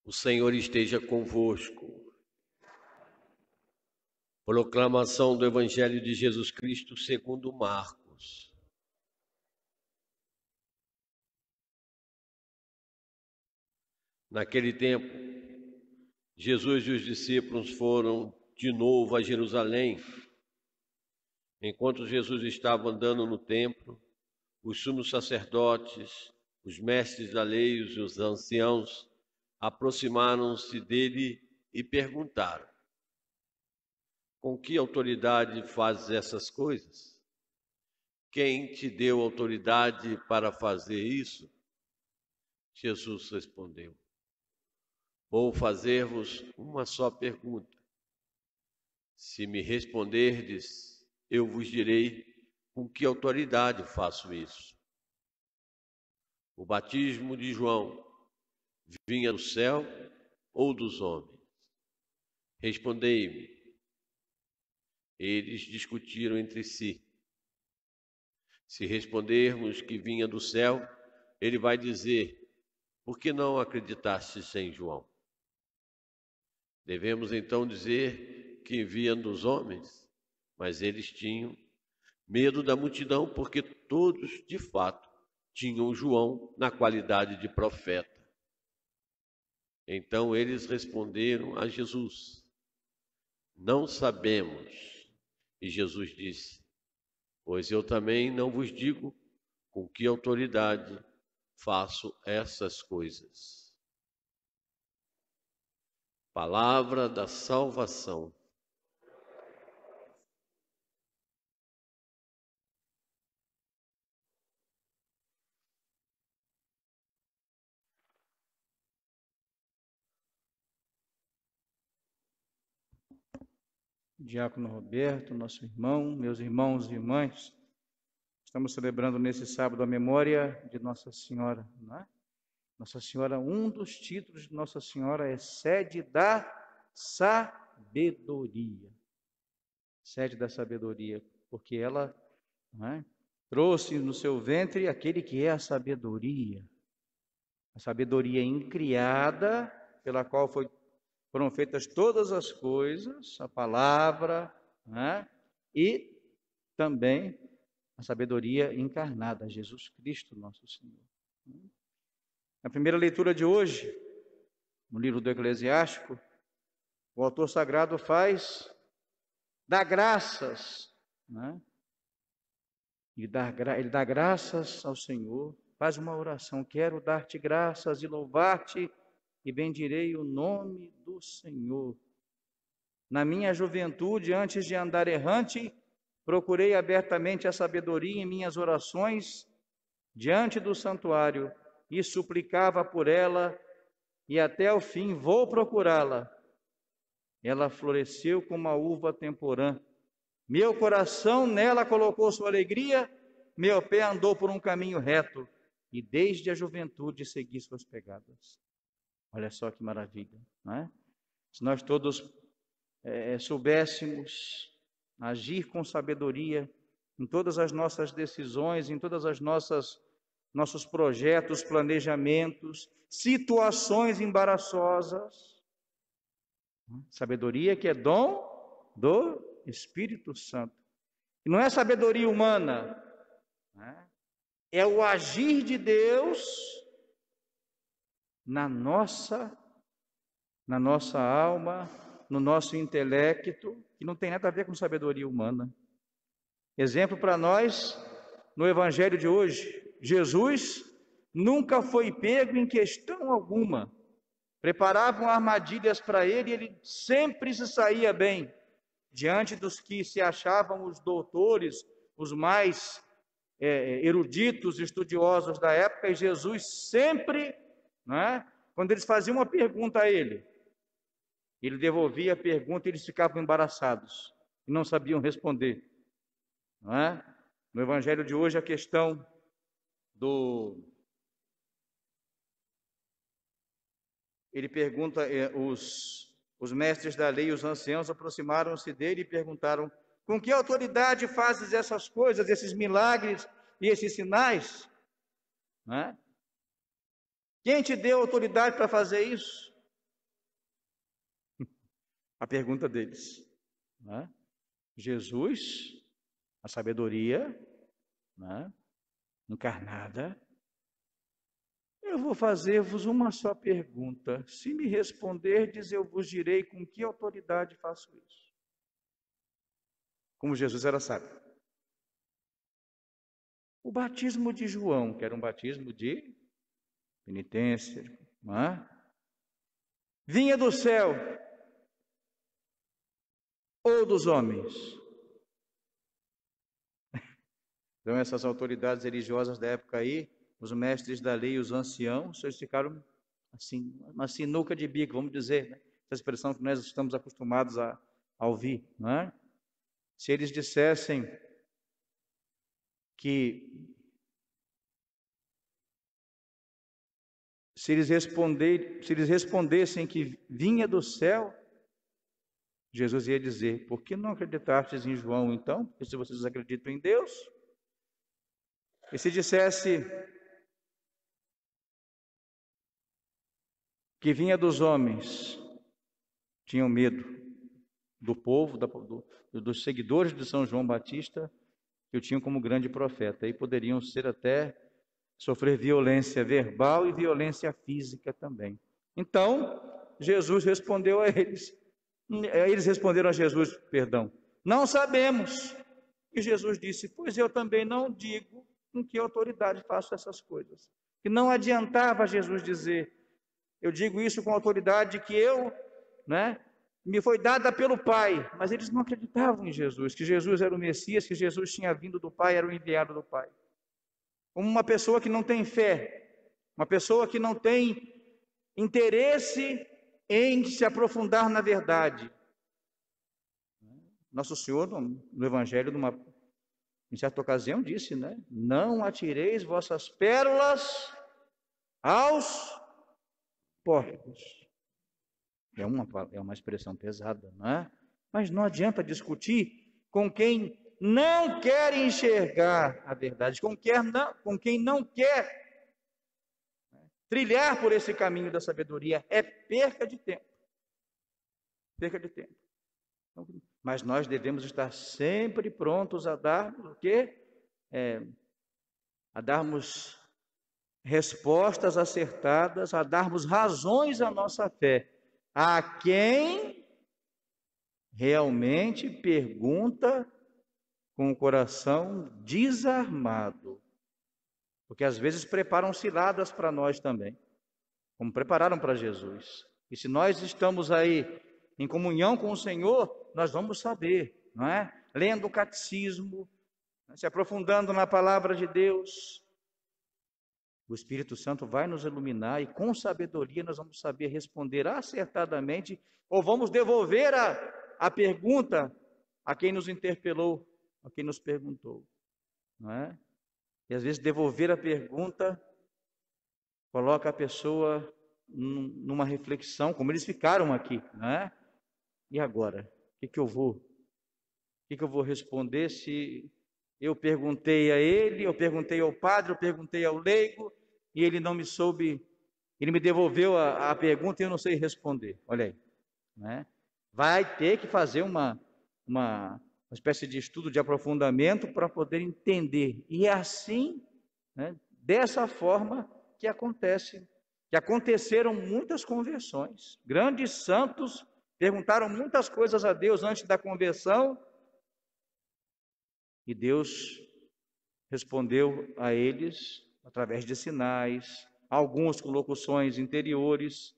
O Senhor esteja convosco. Proclamação do Evangelho de Jesus Cristo segundo Marcos. Naquele tempo, Jesus e os discípulos foram de novo a Jerusalém. Enquanto Jesus estava andando no templo, os sumos sacerdotes, os mestres da lei e os anciãos aproximaram-se dele e perguntaram: com que autoridade fazes essas coisas? Quem te deu autoridade para fazer isso? Jesus respondeu: vou fazer-vos uma só pergunta. Se me responderdes, eu vos direi com que autoridade faço isso. O batismo de João vinha do céu ou dos homens? Respondei-me. Eles discutiram entre si. Se respondermos que vinha do céu, ele vai dizer: por que não acreditastes em João? Devemos então dizer que vinha dos homens? Mas eles tinham medo da multidão, porque todos, de fato, tinham João na qualidade de profeta. Então eles responderam a Jesus: não sabemos. E Jesus disse: pois eu também não vos digo com que autoridade faço essas coisas. Palavra da salvação. Diácono Roberto, nosso irmão, meus irmãos e irmãs, estamos celebrando nesse sábado a memória de Nossa Senhora, não é? Nossa Senhora, um dos títulos de Nossa Senhora é Sede da Sabedoria. Sede da Sabedoria, porque ela, não é, trouxe no seu ventre aquele que é a sabedoria incriada, pela qual foram feitas todas as coisas, a palavra, né? E também a sabedoria encarnada, Jesus Cristo, nosso Senhor. Na primeira leitura de hoje, no livro do Eclesiástico, o autor sagrado dá graças, né? Ele dá graças ao Senhor, faz uma oração: quero dar-te graças e louvar-te, e bendirei o nome do Senhor. Na minha juventude, antes de andar errante, procurei abertamente a sabedoria em minhas orações diante do santuário e suplicava por ela, e até o fim vou procurá-la. Ela floresceu como a uva temporã. Meu coração nela colocou sua alegria, meu pé andou por um caminho reto, e desde a juventude segui suas pegadas. Olha só que maravilha, não é? Se nós todos soubéssemos agir com sabedoria em todas as nossas decisões, em todas as nossos projetos, planejamentos, situações embaraçosas. Sabedoria que é dom do Espírito Santo. E não é sabedoria humana, né? É o agir de Deus na nossa alma, no nosso intelecto, que não tem nada a ver com sabedoria humana. Exemplo para nós, no Evangelho de hoje, Jesus nunca foi pego em questão alguma. Preparavam armadilhas para ele e ele sempre se saía bem. Diante dos que se achavam os doutores, os mais eruditos, estudiosos da época, e Jesus sempre, né, quando eles faziam uma pergunta a ele devolvia a pergunta e eles ficavam embaraçados e não sabiam responder. Não é? No Evangelho de hoje, a questão ele pergunta, os mestres da lei, os anciãos, aproximaram-se dele e perguntaram: com que autoridade fazes essas coisas, esses milagres e esses sinais? Não é? Quem te deu autoridade para fazer isso? a pergunta deles. Né? Jesus, a sabedoria, né, encarnada, eu vou fazer-vos uma só pergunta. Se me responderdes, eu vos direi com que autoridade faço isso. Como Jesus era sábio. O batismo de João, que era um batismo de penitência, né, vinha do céu ou dos homens? Então, essas autoridades religiosas da época aí, os mestres da lei, os anciãos, eles ficaram assim, uma sinuca de bico, vamos dizer, né? Essa expressão que nós estamos acostumados a ouvir, não é? Se eles dissessem que, se eles respondessem que vinha do céu, Jesus ia dizer: por que não acreditastes em João então? Porque se vocês acreditam em Deus. E se dissesse que vinha dos homens, tinham medo do povo, dos seguidores de São João Batista, que o tinham como grande profeta, e poderiam ser até sofrer violência verbal e violência física também. Então, Jesus respondeu a eles. Eles responderam a Jesus, perdão, não sabemos. E Jesus disse: pois eu também não digo com que autoridade faço essas coisas. E não adiantava Jesus dizer: eu digo isso com autoridade que me foi dada pelo Pai. Mas eles não acreditavam em Jesus, que Jesus era o Messias, que Jesus tinha vindo do Pai, era o enviado do Pai. Como uma pessoa que não tem fé, uma pessoa que não tem interesse em se aprofundar na verdade. Nosso Senhor, no Evangelho, em certa ocasião, disse, né? Não atireis vossas pérolas aos porcos. É uma expressão pesada, não é? Mas não adianta discutir com quem não quer enxergar a verdade, com quem não quer trilhar por esse caminho da sabedoria. É perca de tempo. Perca de tempo. Mas nós devemos estar sempre prontos a dar o quê? A darmos respostas acertadas, a darmos razões à nossa fé, a quem realmente pergunta com o coração desarmado. Porque às vezes preparam ciladas para nós também, como prepararam para Jesus. E se nós estamos aí em comunhão com o Senhor, nós vamos saber, não é? Lendo o catecismo, se aprofundando na palavra de Deus, o Espírito Santo vai nos iluminar e com sabedoria nós vamos saber responder acertadamente, ou vamos devolver a pergunta a quem nos interpelou, a quem nos perguntou, não é? E às vezes devolver a pergunta coloca a pessoa numa reflexão, como eles ficaram aqui, não é? E agora? O que eu vou responder se eu perguntei a ele, eu perguntei ao padre, eu perguntei ao leigo, e ele não me soube, ele me devolveu a pergunta e eu não sei responder. Olha aí, né? Vai ter que fazer uma espécie de estudo de aprofundamento para poder entender. E é assim, né, dessa forma que aconteceram muitas conversões. Grandes santos perguntaram muitas coisas a Deus antes da conversão, e Deus respondeu a eles através de sinais, alguns com locuções interiores,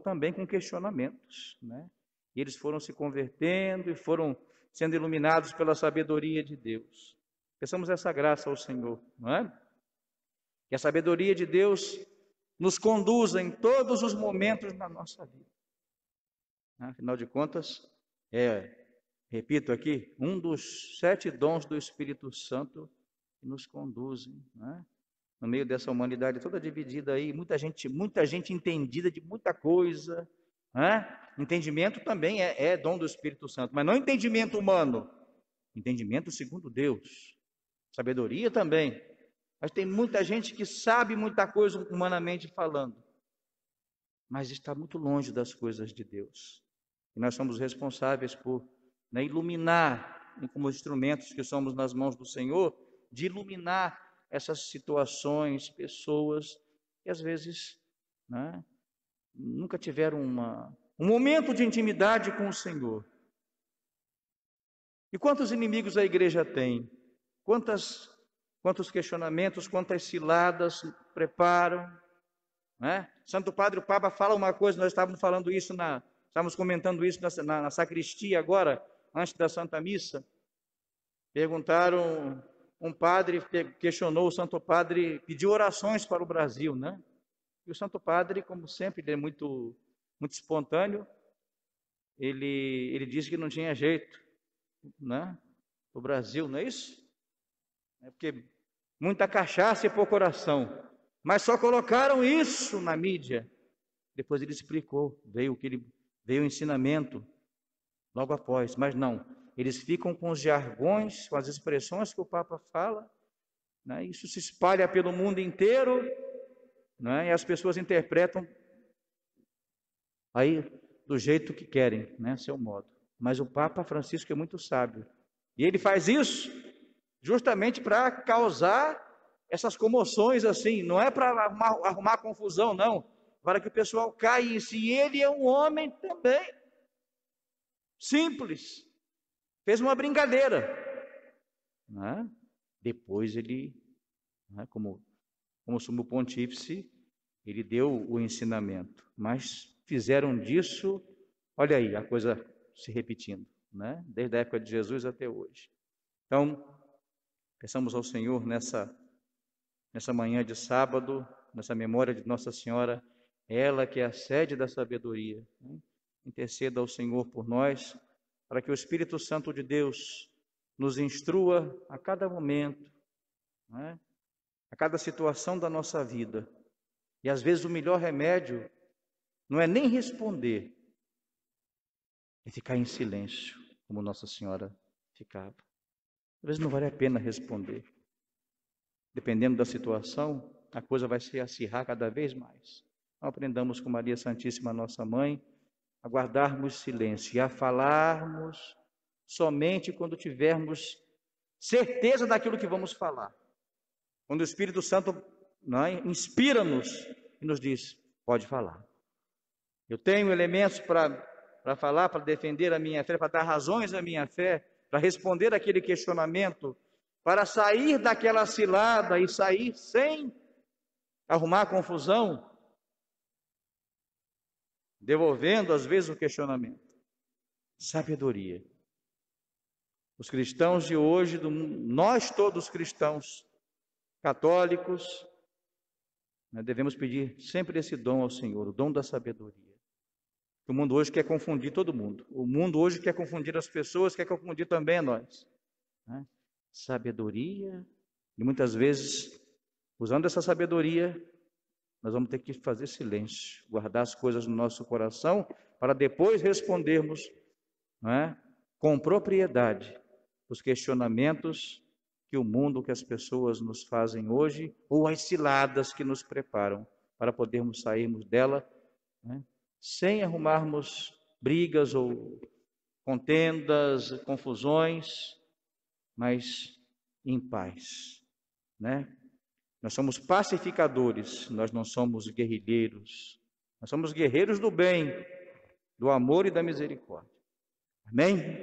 também com questionamentos, né? E eles foram se convertendo e foram sendo iluminados pela sabedoria de Deus. Peçamos essa graça ao Senhor, não é? Que a sabedoria de Deus nos conduza em todos os momentos da nossa vida. Afinal de contas, repito aqui, um dos 7 dons do Espírito Santo que nos conduzem, né? No meio dessa humanidade toda dividida aí, muita gente entendida de muita coisa, né? Entendimento também é dom do Espírito Santo, mas não entendimento humano, entendimento segundo Deus, sabedoria também, mas tem muita gente que sabe muita coisa humanamente falando, mas está muito longe das coisas de Deus. E nós somos responsáveis por, né, iluminar, como instrumentos que somos nas mãos do Senhor, de iluminar essas situações, pessoas que às vezes, né, nunca tiveram um momento de intimidade com o Senhor. E quantos inimigos a igreja tem? Quantos questionamentos, quantas ciladas preparam, né? Santo Padre, o Papa fala uma coisa, nós estávamos falando isso, estávamos comentando isso na sacristia agora, antes da Santa Missa. Perguntaram, um padre questionou o Santo Padre, pediu orações para o Brasil, né? E o Santo Padre, como sempre, ele é muito, muito espontâneo, ele disse que não tinha jeito, né? O Brasil, não é isso? É porque muita cachaça e pouco oração. Mas só colocaram isso na mídia. Depois ele explicou, veio o ensinamento logo após, mas não. Eles ficam com os jargões, com as expressões que o Papa fala, né? Isso se espalha pelo mundo inteiro, né? E as pessoas interpretam aí do jeito que querem, né? Seu modo. Mas o Papa Francisco é muito sábio. E ele faz isso justamente para causar essas comoções assim, não é para arrumar confusão, não, para que o pessoal caia em si. Ele é um homem também simples, fez uma brincadeira, né? Depois ele, né, como sumo pontífice, ele deu o ensinamento, mas fizeram disso, olha aí, a coisa se repetindo, né? Desde a época de Jesus até hoje. Então, peçamos ao Senhor nessa manhã de sábado, nessa memória de Nossa Senhora, ela que é a sede da sabedoria, né? Interceda ao Senhor por nós, para que o Espírito Santo de Deus nos instrua a cada momento, né? A cada situação da nossa vida. E às vezes o melhor remédio não é nem responder, é ficar em silêncio, como Nossa Senhora ficava. Às vezes não vale a pena responder. Dependendo da situação, a coisa vai se acirrar cada vez mais. Então, aprendamos com Maria Santíssima, nossa mãe, a guardarmos silêncio e a falarmos somente quando tivermos certeza daquilo que vamos falar. Quando o Espírito Santo, né, inspira-nos e nos diz, pode falar. Eu tenho elementos para falar, para defender a minha fé, para dar razões à minha fé, para responder aquele questionamento, para sair daquela cilada e sair sem arrumar confusão, devolvendo às vezes o questionamento. Sabedoria. Os cristãos de hoje, nós todos cristãos católicos, né, devemos pedir sempre esse dom ao Senhor, o dom da sabedoria. O mundo hoje quer confundir todo mundo. O mundo hoje quer confundir as pessoas, quer confundir também a nós, né? Sabedoria, e muitas vezes, usando essa sabedoria, nós vamos ter que fazer silêncio, guardar as coisas no nosso coração, para depois respondermos, né, com propriedade os questionamentos que o mundo, que as pessoas nos fazem hoje, ou as ciladas que nos preparam, para podermos sairmos dela, né, sem arrumarmos brigas ou contendas, confusões, mas em paz, né? Nós somos pacificadores, nós não somos guerrilheiros. Nós somos guerreiros do bem, do amor e da misericórdia. Amém?